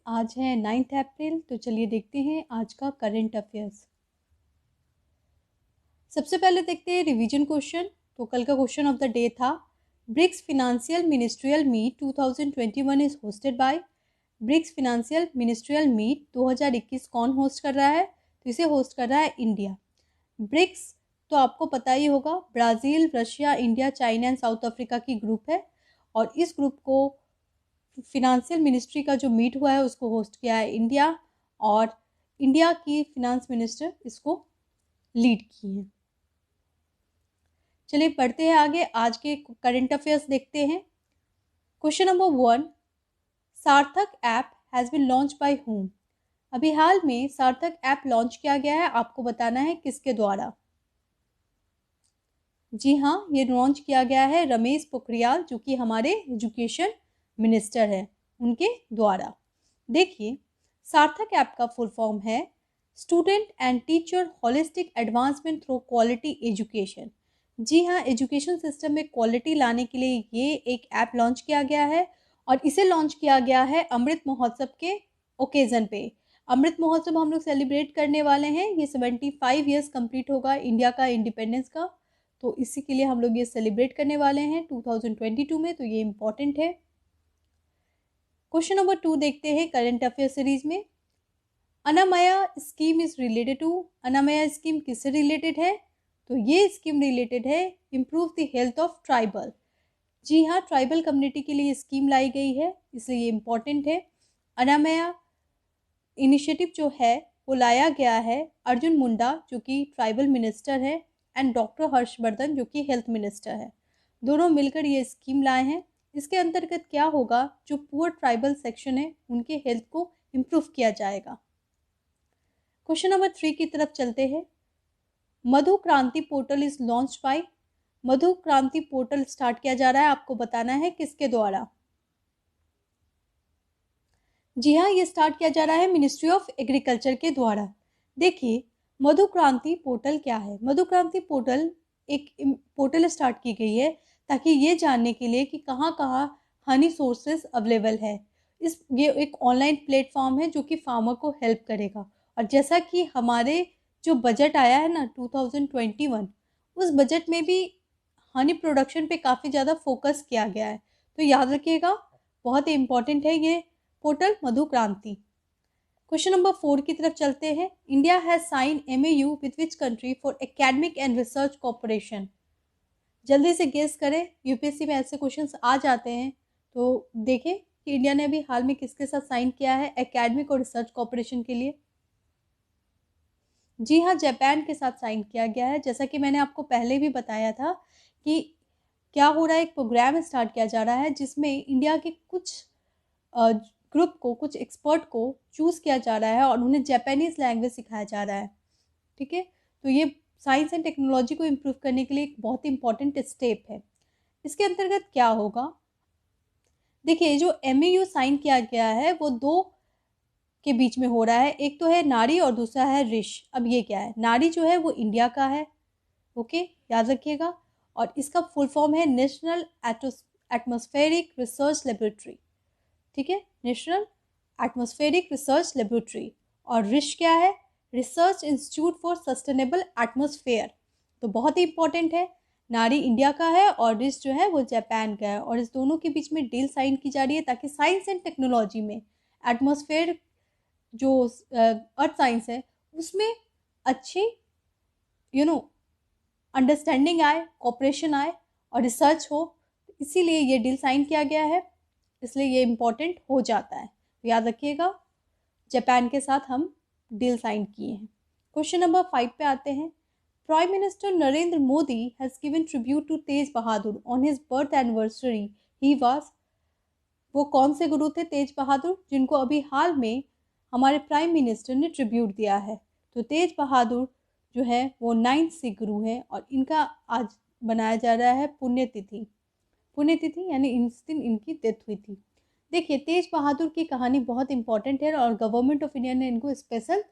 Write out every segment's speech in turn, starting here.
आज है 9 अप्रैल। तो चलिए देखते हैं आज का करंट अफेयर्स। सबसे पहले देखते हैं रिवीजन क्वेश्चन। तो कल का क्वेश्चन ऑफ द डे था, BRICS financial ministerial meet 2021 is hosted by. BRICS financial ministerial meet 2021 कौन होस्ट कर रहा है? तो इसे होस्ट कर रहा है इंडिया। ब्रिक्स तो आपको पता ही होगा, Brazil, Russia, India, China and south Africa की ग्रुप है। और इस ग्रुप को फिनेंशियल मिनिस्ट्री का जो मीट हुआ है उसको होस्ट किया है इंडिया, और इंडिया की फिनांस मिनिस्टर इसको लीड की है। चलिए पढ़ते हैं आगे, आज के करंट अफेयर्स देखते हैं। Question number 1, Sarthak app has been launch by whom? अभी हाल में सार्थक ऐप लॉन्च किया गया है, आपको बताना है किसके द्वारा। जी हाँ, ये लॉन्च किया गया है रमेश पोखरियाल, जो कि हमारे एजुकेशन मिनिस्टर है, उनके द्वारा। देखिए, सार्थक ऐप का फुल फॉर्म है student and teacher holistic advancement through quality education. जी हाँ, एजुकेशन सिस्टम में क्वालिटी लाने के लिए ये एक ऐप लॉन्च किया गया है, और इसे लॉन्च किया गया है अमृत महोत्सव के ओकेज़न पे। अमृत महोत्सव हम लोग सेलिब्रेट करने वाले हैं, ये 75 ईयर्स कंप्लीट होगा इंडिया का इंडिपेंडेंस का, तो इसी के लिए हम लोग ये सेलिब्रेट करने वाले हैं 2022 में, तो ये इम्पॉर्टेंट है। क्वेश्चन नंबर 2 देखते हैं करंट अफेयर सीरीज में। Anamaya scheme is related to. Anamaya scheme किससे रिलेटेड है? तो ये स्कीम रिलेटेड है improve the health of tribal. जी हाँ, ट्राइबल कम्युनिटी के लिए स्कीम लाई गई है, इसलिए ये इम्पॉर्टेंट है। अनामया इनिशिएटिव जो है वो लाया गया है अर्जुन मुंडा, जो कि ट्राइबल मिनिस्टर है, एंड डॉक्टर हर्षवर्धन, जो कि हेल्थ मिनिस्टर है। दोनों मिलकर ये स्कीम लाए हैं। इसके अंतर्गत क्या होगा, जो पुअर ट्राइबल सेक्शन है उनके हेल्थ को इम्प्रूव किया जाएगा। क्वेश्चन नंबर 3 की तरफ चलते हैं। मधु क्रांति पोर्टल इज लॉन्च बाय। मधु क्रांति पोर्टल स्टार्ट किया जा रहा है, आपको बताना है किसके द्वारा। जी हाँ, ये स्टार्ट किया जा रहा है मिनिस्ट्री ऑफ एग्रीकल्चर के द्वारा। देखिए, मधु क्रांति पोर्टल क्या है? मधु क्रांति पोर्टल एक पोर्टल स्टार्ट की गई है ताकि ये जानने के लिए कि कहाँ कहाँ हनी सोर्सेस अवेलेबल है। ये एक ऑनलाइन प्लेटफॉर्म है जो कि फार्मर को हेल्प करेगा। और जैसा कि हमारे जो बजट आया है ना 2021, उस बजट में भी हनी प्रोडक्शन पे काफ़ी ज़्यादा फोकस किया गया है, तो याद रखिएगा, बहुत ही इंपॉर्टेंट है ये पोर्टल मधु क्रांति। क्वेश्चन नंबर 4 की तरफ चलते हैं। India has sign MAU with which country for academic and research cooperation. जल्दी से गेस करें, यूपीएससी में ऐसे क्वेश्चंस आ जाते हैं, तो देखें कि इंडिया ने अभी हाल में किसके साथ साइन किया है एकेडमिक और रिसर्च कॉपरेशन के लिए। जी हाँ, जापान के साथ साइन किया गया है। जैसा कि मैंने आपको पहले भी बताया था कि क्या हो रहा है, एक प्रोग्राम स्टार्ट किया जा रहा है जिसमें इंडिया के कुछ ग्रुप को, कुछ एक्सपर्ट को चूज़ किया जा रहा है और उन्हें जापानीज़ लैंग्वेज सिखाया जा रहा है। ठीक है, तो ये साइंस एंड टेक्नोलॉजी को इम्प्रूव करने के लिए एक बहुत ही इंपॉर्टेंट स्टेप है। इसके अंतर्गत क्या होगा, देखिए, जो MAU साइन किया गया है वो दो के बीच में हो रहा है, एक तो है नारी और दूसरा है ऋष। अब ये क्या है, नारी जो है वो इंडिया का है, ओके, याद रखिएगा, और इसका फुल फॉर्म है नेशनल एटमॉस्फेरिक रिसर्च लेबोरेटरी। ठीक है, नेशनल एटमॉस्फेरिक रिसर्च लेबोरेटरी। और रिश क्या है, research institute for sustainable atmosphere. तो बहुत ही इंपॉर्टेंट है, नारी इंडिया का है और रिश जो है वो जापान का है, और इस दोनों के बीच में डील साइन की जा रही है ताकि साइंस एंड टेक्नोलॉजी में एटमॉस्फेयर जो अर्थ साइंस है उसमें अच्छी अंडरस्टैंडिंग आए, कॉपरेशन आए और रिसर्च हो। इसीलिए ये डील साइन किया गया है, इसलिए ये इम्पोर्टेंट हो जाता है, तो याद रखिएगा, जापान के साथ हम डील साइन किए हैं। क्वेश्चन नंबर 5 पे आते हैं। Prime minister Narendra Modi has given tribute to Tegh Bahadur on his birth anniversary. He was, वो कौन से गुरु थे तेज बहादुर, जिनको अभी हाल में हमारे प्राइम मिनिस्टर ने ट्रिब्यूट दिया है? तो तेज बहादुर जो है वो 9th सिख गुरु है, और इनका आज बनाया जा रहा है पुण्यतिथि। पुण्यतिथि यानी इस दिन इनकी डेथ हुई थी। देखिए, तेज बहादुर की कहानी बहुत इंपॉर्टेंट है और गवर्नमेंट ऑफ इंडिया ने इनको स्पेशल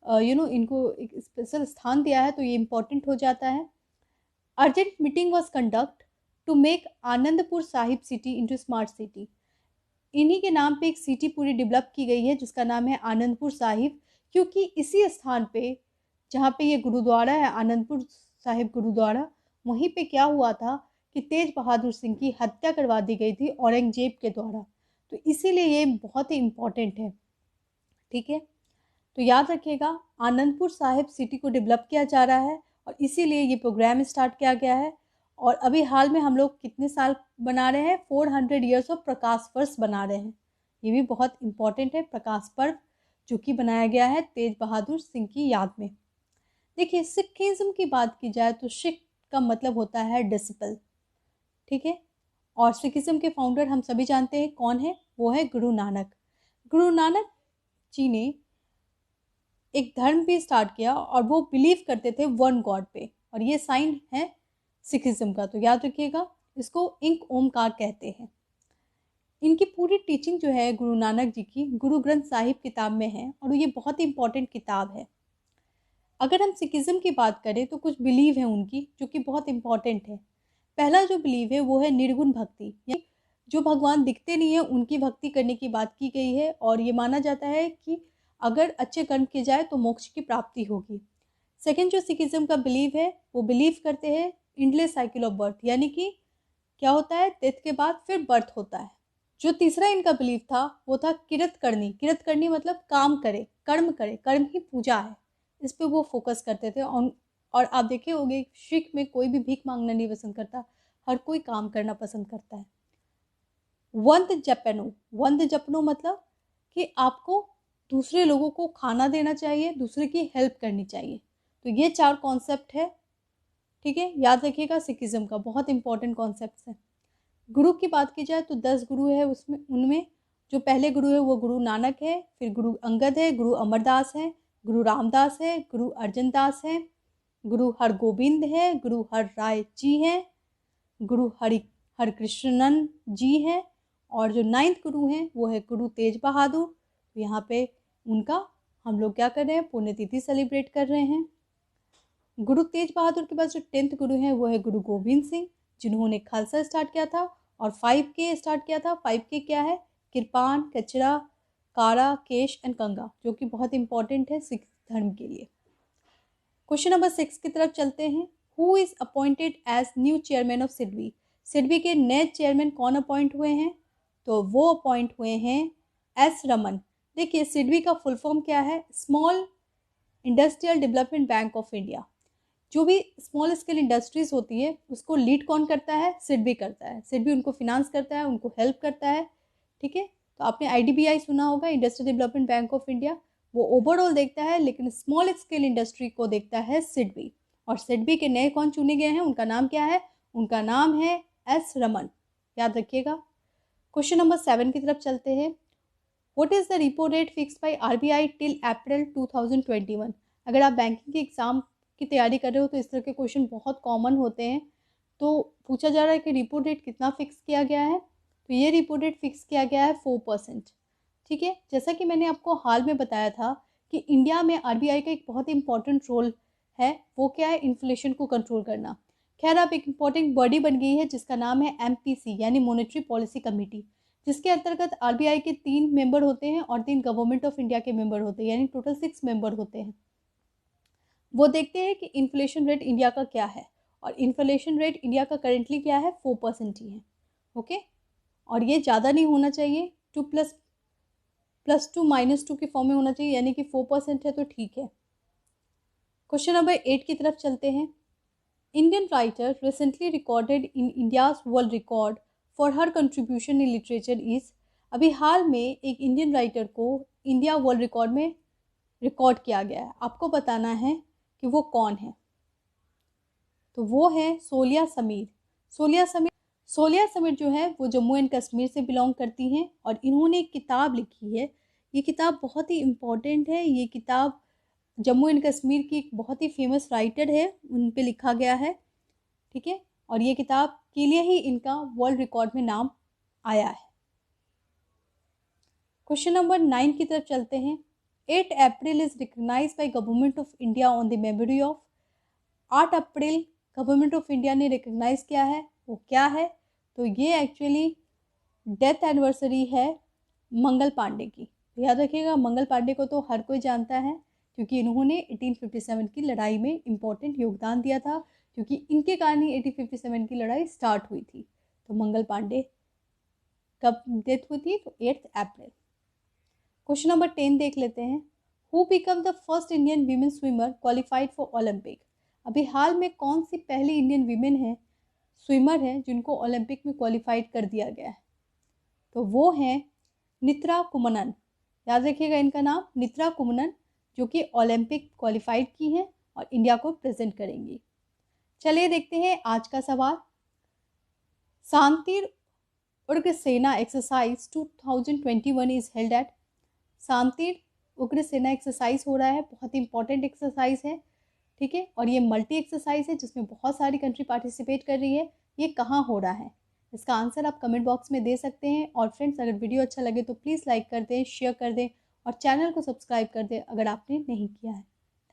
इनको एक स्पेशल स्थान दिया है, तो ये इम्पोर्टेंट हो जाता है। Urgent meeting was conduct to make Anandpur Sahib city into smart city. इन्हीं के नाम पे एक सिटी पूरी डेवलप की गई है जिसका नाम है आनंदपुर साहिब, क्योंकि इसी स्थान पे जहाँ पे ये गुरुद्वारा है आनंदपुर साहिब गुरुद्वारा, वहीं पे क्या हुआ था कि तेज बहादुर सिंह की हत्या करवा दी गई थी औरंगजेब के द्वारा। तो इसीलिए ये बहुत ही इम्पोर्टेंट है। ठीक है, तो याद रखिएगा आनंदपुर साहिब सिटी को डेवलप किया जा रहा है और इसीलिए ये प्रोग्राम स्टार्ट किया गया है। और अभी हाल में हम लोग कितने साल बना रहे हैं, 400 ईयर्स ऑफ प्रकाश पर्व बना रहे हैं। ये भी बहुत इंपॉर्टेंट है, प्रकाश पर्व जो कि बनाया गया है तेज बहादुर सिंह की याद में। देखिए सिखिज्म की बात की जाए तो सिख का मतलब होता है डिसिपल। ठीक है, और सिखिज्म के फाउंडर हम सभी जानते हैं कौन है, वो है गुरु नानक। गुरु नानक जी ने एक धर्म भी स्टार्ट किया और वो बिलीव करते थे वन गॉड पे, और ये साइन है सिखिज्म का। तो याद रखिएगा इसको इंक ओमकार कहते हैं। इनकी पूरी टीचिंग जो है गुरु नानक जी की गुरु ग्रंथ साहिब किताब में है और ये बहुत ही इंपॉर्टेंट किताब है। अगर हम सिखिज्म की बात करें तो कुछ बिलीव है उनकी जो कि बहुत इंपॉर्टेंट है। पहला जो बिलीव है वो है निर्गुण भक्ति, यानी जो भगवान दिखते नहीं है उनकी भक्ति करने की बात की गई है और ये माना जाता है कि अगर अच्छे कर्म किए जाए तो मोक्ष की प्राप्ति होगी। सेकेंड जो सिखिज्म का बिलीव है वो बिलीव करते हैं एंडलेस साइकिल ऑफ बर्थ, यानी कि क्या होता है डेथ के बाद फिर बर्थ होता है। जो तीसरा इनका बिलीव था वो था किरत करनी। किरत करनी मतलब काम करे, कर्म ही पूजा है, इस पे वो फोकस करते थे। और आप देखे होंगे सिख में कोई भी भीख मांगना नहीं पसंद करता, हर कोई काम करना पसंद करता है। वंद जपनो मतलब कि आपको दूसरे लोगों को खाना देना चाहिए, दूसरे की हेल्प करनी चाहिए। तो ये 4 कॉन्सेप्ट है। ठीक है, याद रखिएगा सिखिज्म का बहुत इंपॉर्टेंट कॉन्सेप्ट है। गुरु की बात की जाए तो 10 गुरु है उसमें, उनमें जो पहले गुरु है वो गुरु नानक है, फिर गुरु अंगद है, गुरु अमरदास है, गुरु रामदास है, गुरु अर्जन दास है, गुरु हरगोबिंद है, गुरु हर राय जी हैं, गुरु हरकृष्णन जी हैं, और जो 9th गुरु हैं वो है गुरु तेज बहादुर। यहाँ पे उनका हम लोग क्या कर रहे हैं, पुण्यतिथि सेलिब्रेट कर रहे हैं। गुरु तेज बहादुर के बाद जो 10th गुरु हैं वो है गुरु गोविंद सिंह, जिन्होंने खालसा स्टार्ट किया था और 5K स्टार्ट किया था। 5K क्या है, कृपान, कचरा, कारा, केश एंड कंगा, जो कि बहुत इंपॉर्टेंट है सिख धर्म के लिए। क्वेश्चन नंबर 6 की तरफ चलते हैं। Who is appointed as new chairman of SIDBI. SIDBI के नए चेयरमैन कौन अपॉइंट हुए हैं, तो वो अपॉइंट हुए हैं एस रमन। देखिए सिडबी का फुल फॉर्म क्या है, small industrial development bank of India. जो भी स्मॉल स्केल इंडस्ट्रीज होती है उसको लीड कौन करता है, सिडबी करता है। सिडबी उनको फिनांस करता है, उनको हेल्प करता है। ठीक है, तो आपने IDBI सुना होगा, industrial development bank of India. वो ओवरऑल देखता है लेकिन स्मॉल स्केल इंडस्ट्री को देखता है सिडबी। और सिडबी के नए कौन चुने गए हैं, उनका नाम क्या है, उनका नाम है एस रमन। याद रखिएगा। क्वेश्चन नंबर 7 की तरफ चलते हैं। What is the repo rate fix by RBI till April 2021। अगर आप बैंकिंग के एग्जाम की तैयारी कर रहे हो तो इस तरह के क्वेश्चन बहुत कॉमन होते हैं। तो पूछा जा रहा है कि रिपो रेट कितना फिक्स किया गया है, तो ये रिपो रेट फिक्स किया गया है 4%। ठीक है, जैसा कि मैंने आपको हाल में बताया था कि इंडिया में RBI का एक बहुत ही इंपॉर्टेंट रोल है, वो क्या है, इन्फ्लेशन को कंट्रोल करना। खैर अब एक इंपॉर्टेंट बॉडी बन गई है जिसका नाम है MPC यानी मॉनेटरी पॉलिसी कमेटी, जिसके अंतर्गत RBI के 3 मेंबर होते हैं और 3 गवर्नमेंट ऑफ इंडिया के मेंबर होते हैं, यानी टोटल 6 मेंबर होते हैं। वो देखते हैं कि इन्फ्लेशन रेट इंडिया का क्या है, और इन्फ्लेशन रेट इंडिया का करेंटली क्या है, 4% ही है। ओके, और ये ज़्यादा नहीं होना चाहिए, 2 + 2 -2 के फॉर्म में होना चाहिए, यानी कि 4% है तो ठीक है। क्वेश्चन नंबर 8 की तरफ चलते हैं। Indian writer recently recorded in India's world record for her contribution in literature is. अभी हाल में एक इंडियन राइटर को इंडिया वर्ल्ड रिकॉर्ड में रिकॉर्ड किया गया है, आपको बताना है कि वो कौन है। तो वो है सोलिया समीर। सोलिया समीर जो है वो जम्मू एंड कश्मीर से बिलोंग करती हैं और इन्होंने एक किताब लिखी है। ये किताब बहुत ही इम्पोर्टेंट है। ये किताब जम्मू एंड कश्मीर की एक बहुत ही फेमस राइटर है, उन पे लिखा गया है। ठीक है, और ये किताब के लिए ही इनका वर्ल्ड रिकॉर्ड में नाम आया है। क्वेश्चन नंबर 9 की तरफ चलते हैं। 8 April is recognize by government of India on the memory of. 8 April government of India ने रिकग्नाइज किया है, वो क्या है, तो ये एक्चुअली डेथ एनिवर्सरी है मंगल पांडे की। याद रखिएगा, मंगल पांडे को तो हर कोई जानता है क्योंकि इन्होंने 1857 की लड़ाई में इम्पोर्टेंट योगदान दिया था, क्योंकि इनके कारण ही 1857 की लड़ाई स्टार्ट हुई थी। तो मंगल पांडे कब डेथ हुई थी? तो 8 अप्रैल। क्वेश्चन नंबर 10 देख लेते हैं। Who become the first Indian women swimmer qualified for Olympic? अभी हाल में कौन सी पहली इंडियन वीमेन है, स्विमर है, जिनको ओलंपिक में क्वालिफाइड कर दिया गया है? तो वो हैं नित्रा कुमनन। याद रखिएगा इनका नाम, नित्रा कुमनन, जो कि ओलंपिक क्वालिफाइड की हैं और इंडिया को प्रेजेंट करेंगी। चलिए देखते हैं आज का सवाल। शांतिर उग्र सेना एक्सरसाइज 2021 इज हेल्ड एट। शांतिर उग्र सेना एक्सरसाइज हो रहा है, बहुत इंपॉर्टेंट एक्सरसाइज है, ठीक है, और ये मल्टी एक्सरसाइज है जिसमें बहुत सारी कंट्री पार्टिसिपेट कर रही है। ये कहाँ हो रहा है? इसका आंसर आप कमेंट बॉक्स में दे सकते हैं। और फ्रेंड्स, अगर वीडियो अच्छा लगे तो प्लीज़ लाइक कर दें, शेयर कर दें और चैनल को सब्सक्राइब कर दें अगर आपने नहीं किया है।